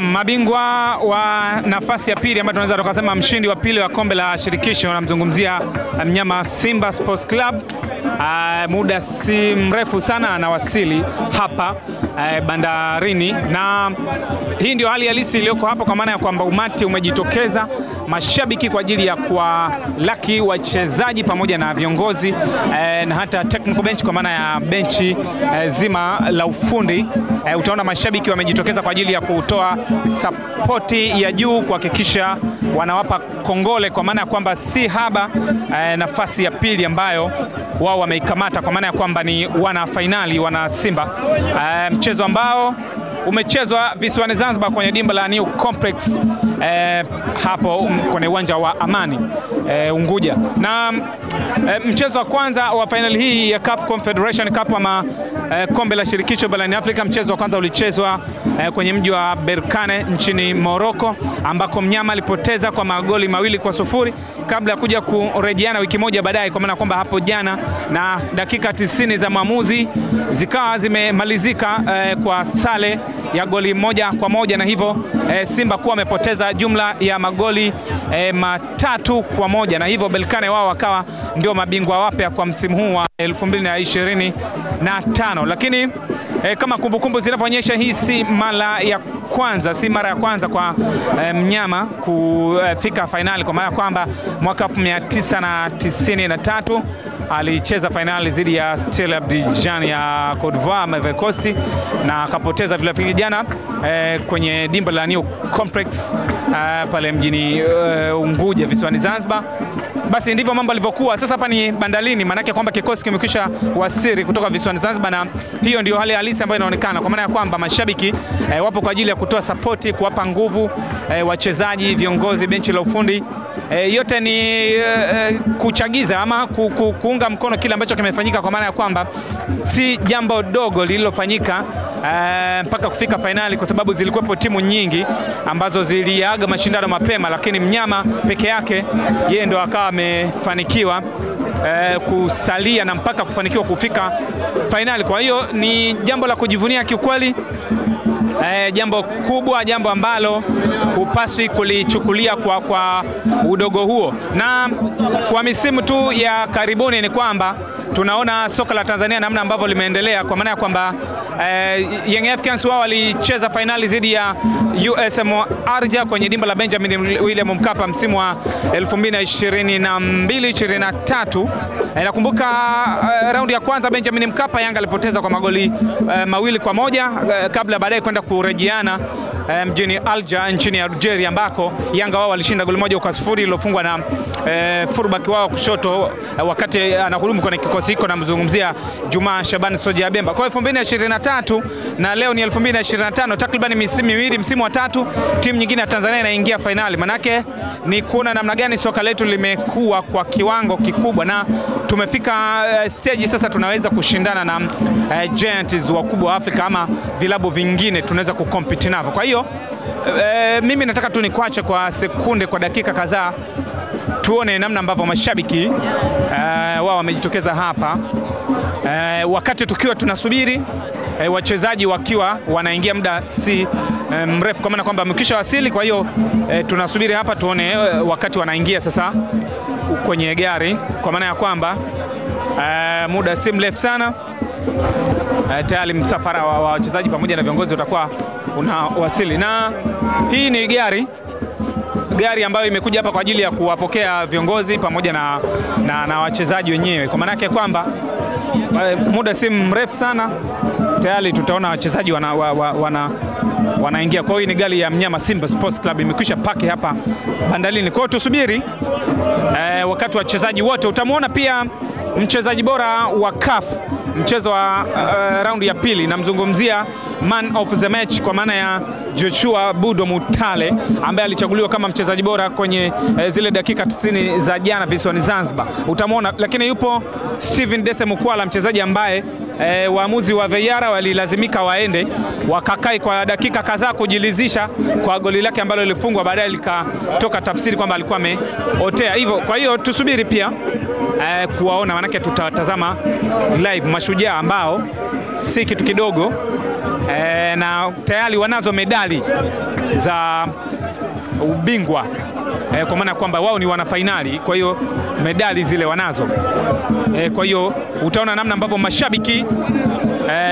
mabingwa wa nafasi ya pili ambayo tunaweza tukasema mshindi wa pili wa kombe la shirikisho, namzungumzia mnyama Simba Sports Club. Muda si mrefu sana anawasili hapa bandarini, na hii ndio hali halisi iliyoko hapa, kwa maana ya kwamba umati umejitokeza, mashabiki kwa ajili ya kuwalaki wachezaji pamoja na viongozi na hata technical bench, kwa maana ya benchi zima la ufundi. Utaona mashabiki wamejitokeza kwa ajili ya kutoa sapoti ya juu, kuhakikisha wanawapa kongole, kwa maana ya kwamba si haba nafasi ya pili ambayo wao wameikamata, kwa maana ya kwamba ni wana finali, wana Simba. Mchezo ambao umechezwa visiwani Zanzibar kwenye dimba la New Complex hapo kwenye uwanja wa Amani Unguja. Na mchezo wa kwanza wa finali hii ya CAF Confederation Cup ama kombe la shirikisho barani Afrika, mchezo wa kwanza ulichezwa kwenye mji wa Berkane nchini Morocco, ambako mnyama alipoteza kwa magoli 2-0 kabla ya kuja kurejeana wiki moja baadaye, kwa maana kwamba hapo jana na dakika 90 za maamuzi zikawa zimemalizika kwa sare ya goli 1-1, na hivyo Simba kuwa amepoteza jumla ya magoli 3-1, na hivyo Berkane wao wakawa ndio mabingwa wapya kwa msimu huu wa 2025. Lakini kama kumbukumbu zinavyoonyesha, hii si mara ya kwanza kwa mnyama kufika finali, kwa maana kwamba mwaka 1993 alicheza finali dhidi ya Stella Abidjan ya Cote d'Ivoire Ivory Coast, na akapoteza vile jana kwenye dimba la New Complex pale mjini Unguja visiwani Zanzibar. Basi ndivyo mambo alivyokuwa. Sasa hapa ni bandarini, manake kwamba kikosi kimekwisha wasiri kutoka visiwani Zanzibar, na hiyo ndio hali halisi ambayo inaonekana, kwa maana ya kwamba mashabiki wapo kwa ajili ya kutoa sapoti, kuwapa nguvu wachezaji, viongozi, benchi la ufundi. Yote ni kuchagiza ama kuunga mkono kile ambacho kimefanyika, kwa maana ya kwamba si jambo dogo lililofanyika mpaka kufika finali, kwa sababu zilikuwepo timu nyingi ambazo ziliaga mashindano mapema, lakini mnyama peke yake yeye ndo akawa amefanikiwa kusalia na mpaka kufanikiwa kufika finali. Kwa hiyo ni jambo la kujivunia kiukweli, jambo kubwa, jambo ambalo hupaswi kulichukulia kwa udogo huo. Na kwa misimu tu ya karibuni ni kwamba tunaona soka la Tanzania namna ambavyo limeendelea, kwa maana ya kwamba Young Africans wao walicheza finali dhidi ya USM Arja kwenye dimba la Benjamin William Mkapa msimu wa 2022-2023. Nakumbuka raundi ya kwanza Benjamin Mkapa Yanga alipoteza kwa magoli 2-1 kabla baadaye kwenda kurejeana mjini Alger nchini Algeria, ambako Yanga wao walishinda goli 1-0 lilofungwa na fullback wao kushoto wakati anahudumu kwenye kikosi hiko, na mzungumzia Juma Shabani Soja Bemba. Kwa 2023 na leo ni 2025, takriban misimu miwili, msimu wa tatu timu nyingine ya Tanzania inaingia finali. Manake ni kuona namna gani soka letu limekuwa kwa kiwango kikubwa, na tumefika stage sasa tunaweza kushindana na giants wakubwa wa Afrika ama vilabu vingine tunaweza kucompete navyo. Kwa hiyo mimi nataka tu nikuache kwa sekunde, kwa dakika kadhaa, tuone namna ambavyo mashabiki wao wamejitokeza hapa wakati tukiwa tunasubiri wachezaji wakiwa wanaingia muda si mrefu, kwa maana kwamba wamekisha wasili. Kwa hiyo tunasubiri hapa tuone wakati wanaingia sasa kwenye gari, kwa maana ya kwamba muda si mrefu sana tayari msafara wa wachezaji pamoja na viongozi utakuwa unawasili. Na hii ni gari ambayo imekuja hapa kwa ajili ya kuwapokea viongozi pamoja na wachezaji wenyewe, kwa maana yake kwamba muda si mrefu sana tayari tutaona wachezaji wanaingia. Kwa hiyo ni gari ya mnyama Simba Sports Club imekwisha paki hapa bandalini. Kwa hiyo tusubiri wakati wachezaji wote. Utamuona pia mchezaji bora wa CAF mchezo wa raundi ya pili, namzungumzia man of the match kwa maana ya Joshua Budo Mutale, ambaye alichaguliwa kama mchezaji bora kwenye zile dakika 90 za jana visiwani Zanzibar. Utamuona, lakini yupo Steven Dese Mukwala, mchezaji ambaye waamuzi wa VAR walilazimika waende wakakai kwa dakika kadhaa kujilizisha kwa goli lake ambalo lilifungwa, baadaye likatoka tafsiri kwamba alikuwa ameotea hivyo. Kwa hiyo tusubiri pia kuwaona, manake tutatazama live mashujaa ambao si kitu kidogo, na tayari wanazo medali za ubingwa, kwa maana kwamba wao ni wana fainali, kwa hiyo medali zile wanazo. Kwa hiyo utaona namna ambavyo mashabiki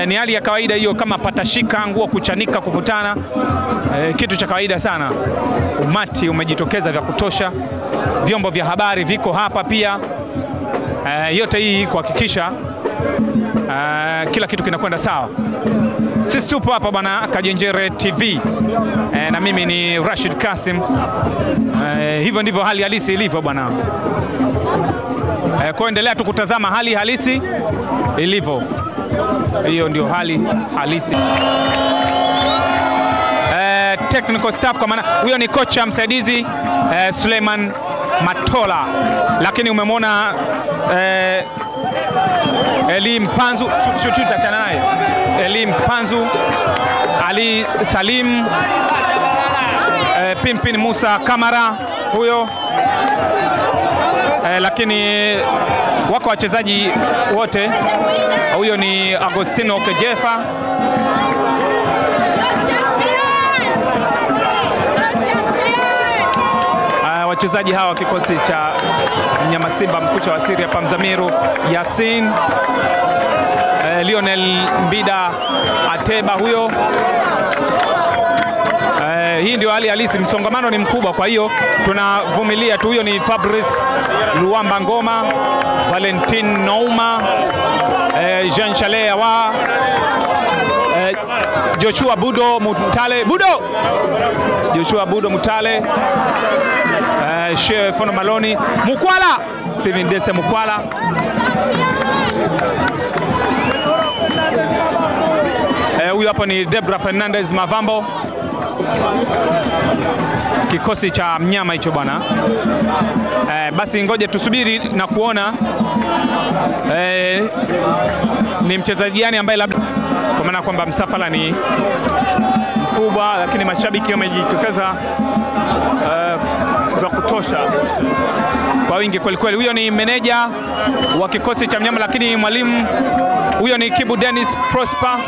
ni hali ya kawaida hiyo, kama patashika nguo kuchanika kuvutana, kitu cha kawaida sana. Umati umejitokeza vya kutosha, vyombo vya habari viko hapa pia, yote hii kuhakikisha kila kitu kinakwenda sawa. Sisi tupo hapa bwana Kajenjere TV, na mimi ni Rashid Kasim. Hivyo ndivyo hali halisi ilivyo bwana. Kwa endelea tu kutazama hali halisi ilivyo. Hiyo ndio hali halisi. Technical staff, kwa maana huyo ni kocha msaidizi Suleiman Matola, lakini umemwona Eli Mpanzu, achana naye, Eli Mpanzu, Ali Salim, Pimpin Musa Kamara huyo, lakini wako wachezaji wote. Huyo ni Agostino Kejefa, wachezaji hawa kikosi cha Mnyama Simba, mkucha wa siri hapa Mzamiru Yasin, Lionel Mbida Ateba huyo. Hii ndio hali halisi, msongamano ni mkubwa, kwa hiyo tunavumilia tu. Huyo ni Fabrice Luamba Ngoma, Valentin Nouma, Jean Chalet Awa, Joshua Budo Mutale, Joshua Budo Mutale, Shefono Maloni, Mukwala, Steven Dese Mukwala, huyu hapo ni Debra Fernandez Mavambo. Kikosi cha mnyama hicho bwana. Basi ngoja tusubiri na kuona ni mchezaji gani ambaye labda, kwa maana kwamba msafara ni mkubwa, lakini mashabiki wamejitokeza kwa kutosha, kwa wingi kweli kweli. Huyo ni meneja wa kikosi cha mnyama, lakini mwalimu huyo ni Kibu Dennis Prosper,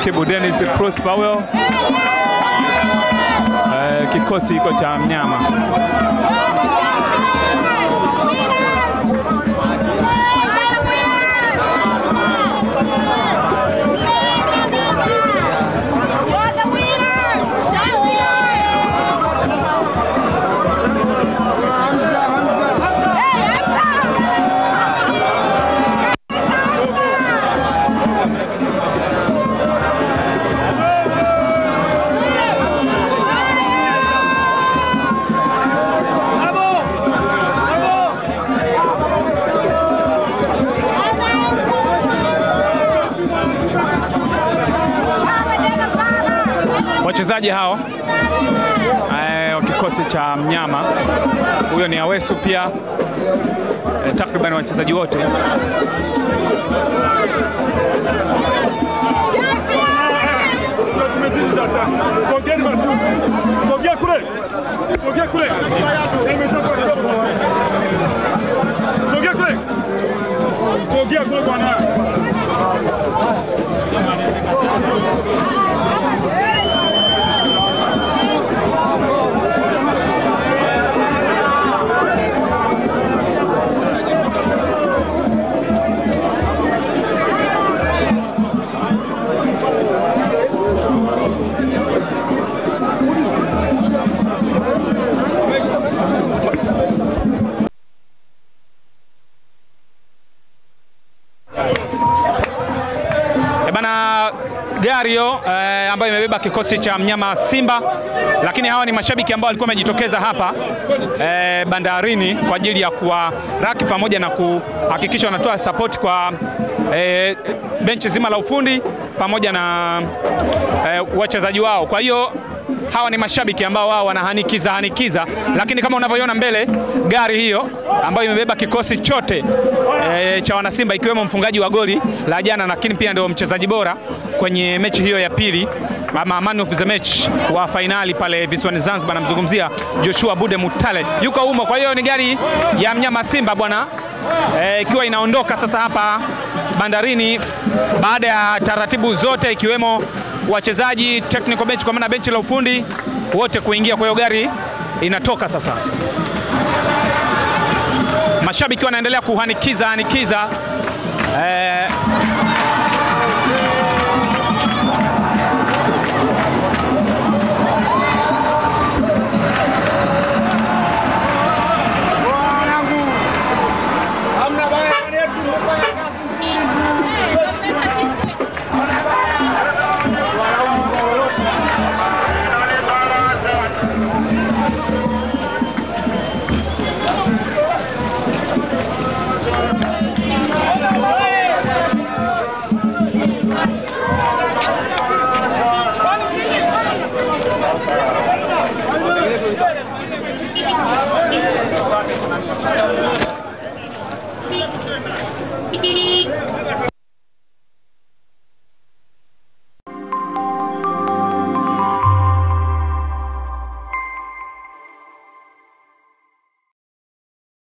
Kibu Dennis Prosper huyo, kikosi iko cha mnyama. Wachezaji hao wa kikosi cha mnyama, huyo ni Awesu pia, takriban wachezaji wote. Gari ambayo imebeba kikosi cha mnyama Simba, lakini hawa ni mashabiki ambao walikuwa wamejitokeza hapa bandarini kwa ajili ya kuwaraki pamoja na kuhakikisha wanatoa support kwa benchi zima la ufundi pamoja na wachezaji wao. Kwa hiyo hawa ni mashabiki ambao wao wanahanikiza, lakini kama unavyoiona mbele, gari hiyo ambayo imebeba kikosi chote cha wana Simba, ikiwemo mfungaji wa goli la jana, lakini pia ndio mchezaji bora kwenye mechi hiyo ya pili, ama man of the match wa fainali pale visiwani Zanzibar, namzungumzia Joshua Bude Mutale, yuko humo. Kwa hiyo ni gari ya mnyama Simba bwana, ikiwa inaondoka sasa hapa bandarini baada ya taratibu zote, ikiwemo wachezaji, technical bench kwa maana benchi la ufundi wote kuingia. Kwa hiyo gari inatoka sasa. Mashabiki wanaendelea kuhanikiza